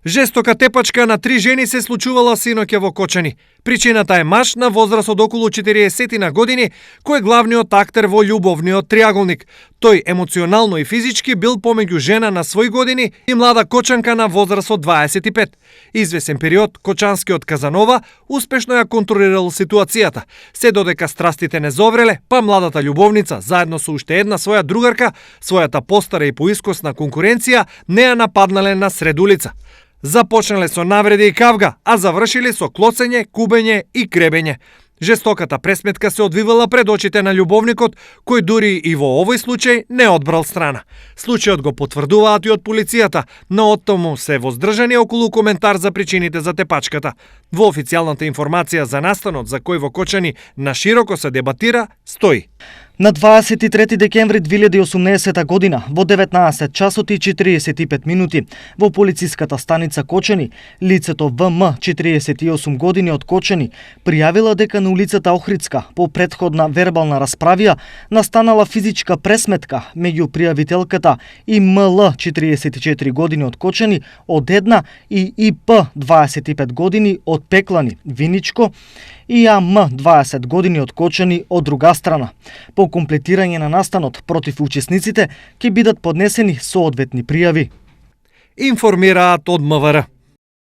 Жестока тепачка на 3 жени се случувала синоќа во Кочани. Причината е маж на возраст од околу 40 на години, кој е главниот актер во љубовниот триаголник. Тој емоционално и физички бил помеѓу жена на своји години и млада Кочанка на возраст од 25. Извесен период кочанскиот Казанова успешно ја контролирал ситуацијата. Се додека страстите не зовреле, па младата љубовница заедно со уште една своја другарка, својата постара и поискосна конкуренција, не ја нападнале на сред улица. Започнале со навреди и кавга, а завршиле со клоцење, кубење и кребење. Жестоката пресметка се одвивала пред очите на љубовникот, кој дури и во овој случај не одбрал страна. Случајот го потврдуваат и од полицијата, но оттаму се воздржани околу коментар за причините за тепачката. Во официјалната информација за настанот за кој во Кочани на широко се дебатира, стои: на 23 декември 2018 година во 19 часот и 45 минути во полициската станица Кочани, лицето ВМ, 48 години од Кочани, пријавила дека на улицата Охридска по претходна вербална расправија настанала физичка пресметка меѓу пријавителката и МЛ, 44 години од Кочани, од една и ИП, 25 години од Пеклани, Виничко, и АМ, 20 години од Кочани, од друга страна. По комплетирање на настанот против учесниците ќе бидат поднесени соодветни пријави. Информираат од МВР.